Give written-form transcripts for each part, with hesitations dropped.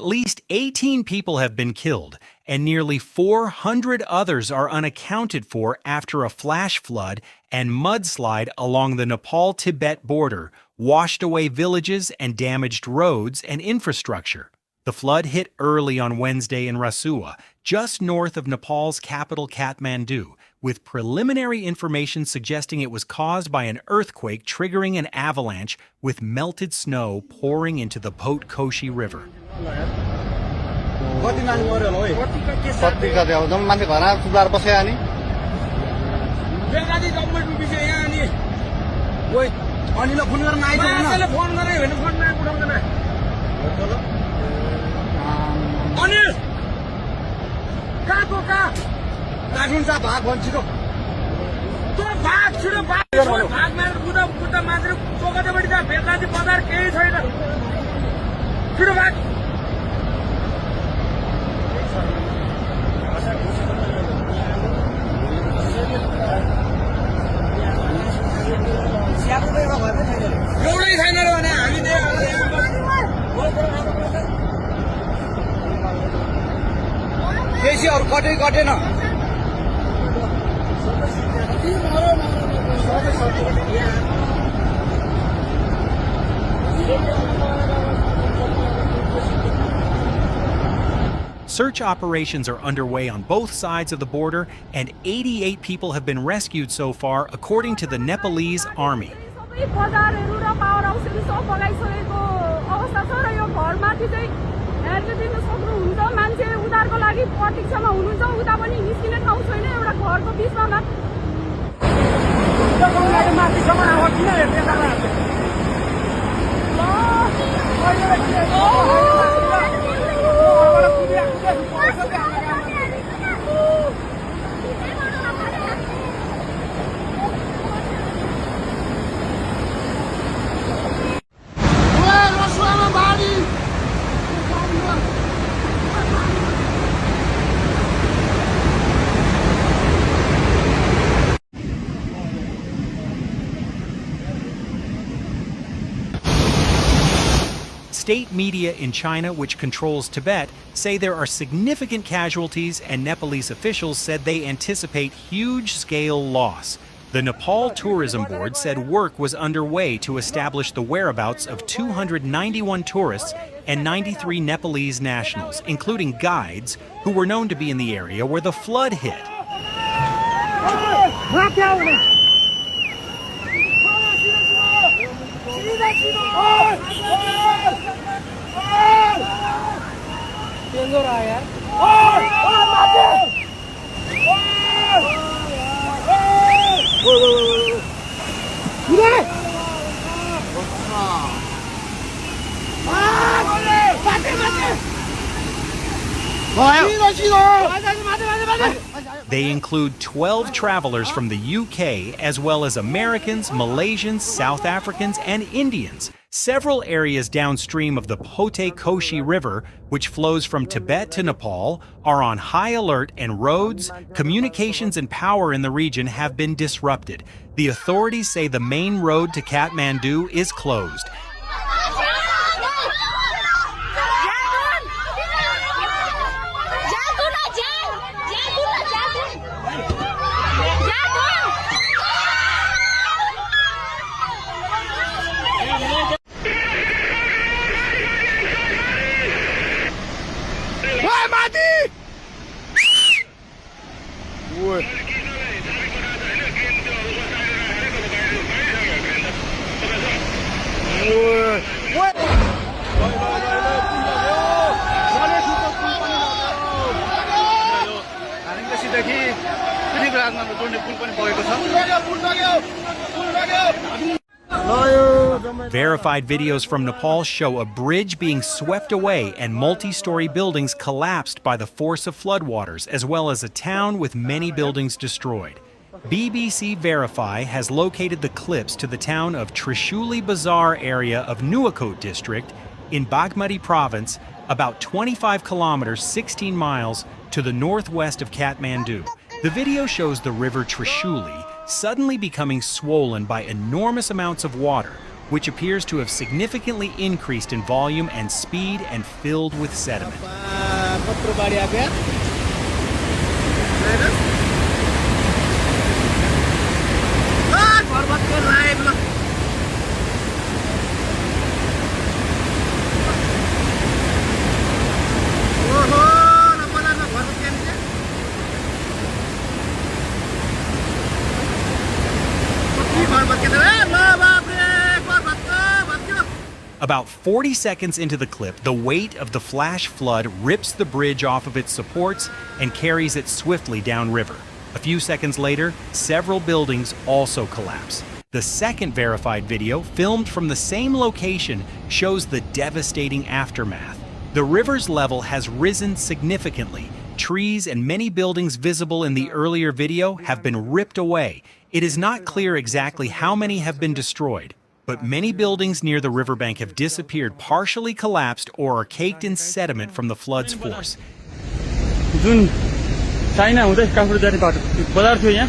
At least 18 people have been killed, and nearly 400 others are unaccounted for after a flash flood and mudslide along the Nepal-Tibet border washed away villages and damaged roads and infrastructure. The flood hit early on Wednesday in Rasuwa, just north of Nepal's capital Kathmandu, with preliminary information suggesting it was caused by an earthquake triggering an avalanche with melted snow pouring into the Bhote Koshi River. Search operations are underway on both sides of the border, and 88 people have been rescued so far, according to the Nepalese army. State media in China, which controls Tibet, say there are significant casualties, and Nepalese officials said they anticipate huge-scale loss. The Nepal Tourism Board said work was underway to establish the whereabouts of 291 tourists and 93 Nepalese nationals, including guides, who were known to be in the area where the flood hit. They include 12 travelers from the UK, as well as Americans, Malaysians, South Africans, and Indians. Several areas downstream of the Bhote Koshi River, which flows from Tibet to Nepal, are on high alert, and roads, communications, and power in the region have been disrupted. The authorities say the main road to Kathmandu is closed. Verified videos from Nepal show a bridge being swept away and multi-story buildings collapsed by the force of floodwaters, as well as a town with many buildings destroyed. BBC Verify has located the clips to the town of Trishuli Bazaar area of Nuwakot district in Bagmati province, about 25 kilometers, 16 miles to the northwest of Kathmandu. The video shows the river Trishuli suddenly becoming swollen by enormous amounts of water, which appears to have significantly increased in volume and speed and filled with sediment. About 40 seconds into the clip, the weight of the flash flood rips the bridge off of its supports and carries it swiftly downriver. A few seconds later, several buildings also collapse. The second verified video, filmed from the same location, shows the devastating aftermath. The river's level has risen significantly. Trees and many buildings visible in the earlier video have been ripped away. It is not clear exactly how many have been destroyed, but many buildings near the riverbank have disappeared, partially collapsed, or are caked in sediment from the flood's force. China हुँदै काठमाडौँ जाने बाटो बजार थियो यहाँ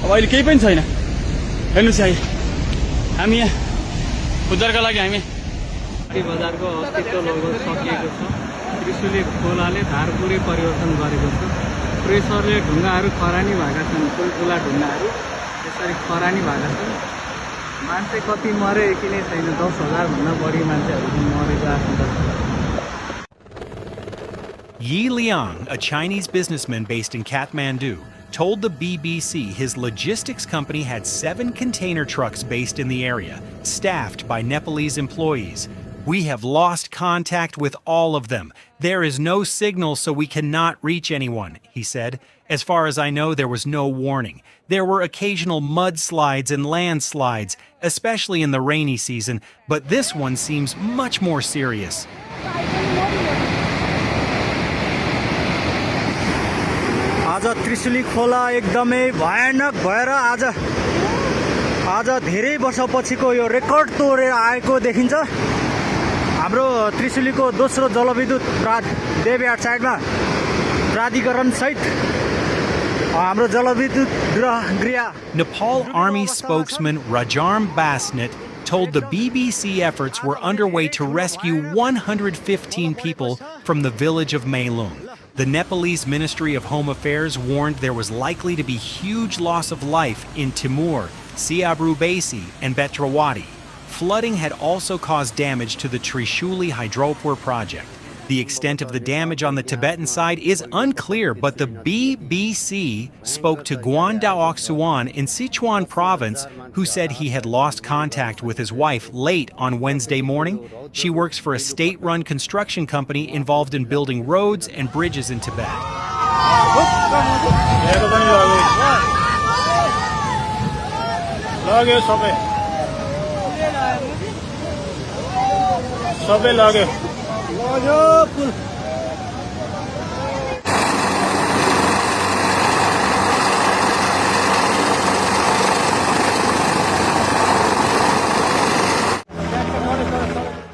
अब अहिले केही पनि छैन हेर्नुस् है हामी यहाँ उद्धारका लागि हामी बजारको अस्तित्व लगभग सकिएको छ त्रिशुली खोलाले धार पुरै परिवर्तन गरेको छ प्रेसरले ढुङ्गाहरू खरानी भएका छन् ठुला ढुङ्गाहरू यसरी खरानी भएका छन् मान्छे कति मरे किनै छैन 10,000 भन्दा बढी मान्छेहरू मरेको आशंका छ Yi Liang, a Chinese businessman based in Kathmandu, told the BBC his logistics company had 7 container trucks based in the area, staffed by Nepalese employees. We have lost contact with all of them. There is no signal, so we cannot reach anyone, he said. As far as I know, there was no warning. There were occasional mudslides and landslides, especially in the rainy season, but this one seems much more serious. आज त्रिशुली खोला एकदमै भयानक भएर आज धेरै वर्षपछिको यो record तोडेर आएको देखिन्छ हाम्रो त्रिशुलीको दोस्रो जलविद्युत देवयाट साइडमा प्राधिकरण सहित हाम्रो जलविद्युत गृह Nepal Army spokesman Rajarm Basnet told the BBC efforts were underway to rescue 115 people from the village of Meilung. The Nepalese Ministry of Home Affairs warned there was likely to be huge loss of life in Timur, Siabru Basi, and Betrawati. Flooding had also caused damage to the Trishuli hydropower project. The extent of the damage on the Tibetan side is unclear, but the BBC spoke to Guandaok Suan in Sichuan province, who said he had lost contact with his wife late on Wednesday morning. She works for a state-run construction company involved in building roads and bridges in Tibet.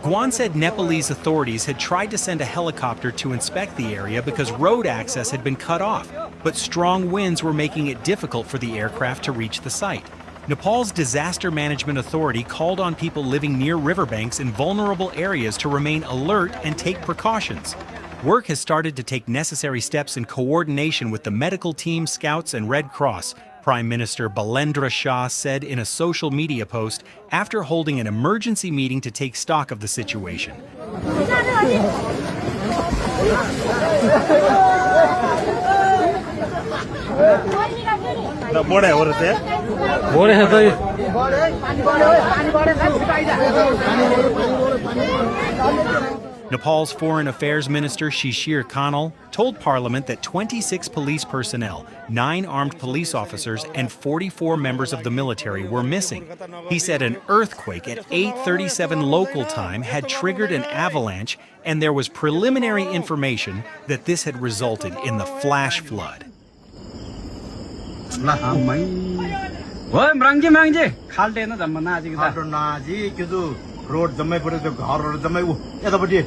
Guan said Nepalese authorities had tried to send a helicopter to inspect the area because road access had been cut off, but strong winds were making it difficult for the aircraft to reach the site. Nepal's Disaster Management Authority called on people living near riverbanks in vulnerable areas to remain alert and take precautions. Work has started to take necessary steps in coordination with the medical team, scouts, and Red Cross, Prime Minister Balendra Shah said in a social media post after holding an emergency meeting to take stock of the situation. Nepal's Foreign Affairs Minister Shishir Khanal told Parliament that 26 police personnel, 9 armed police officers, and 44 members of the military were missing. He said an earthquake at 8:37 local time had triggered an avalanche, and there was preliminary information that this had resulted in the flash flood. Road जम्मै पऱ्यो त्यो घरहरु जम्मै यतापट्टि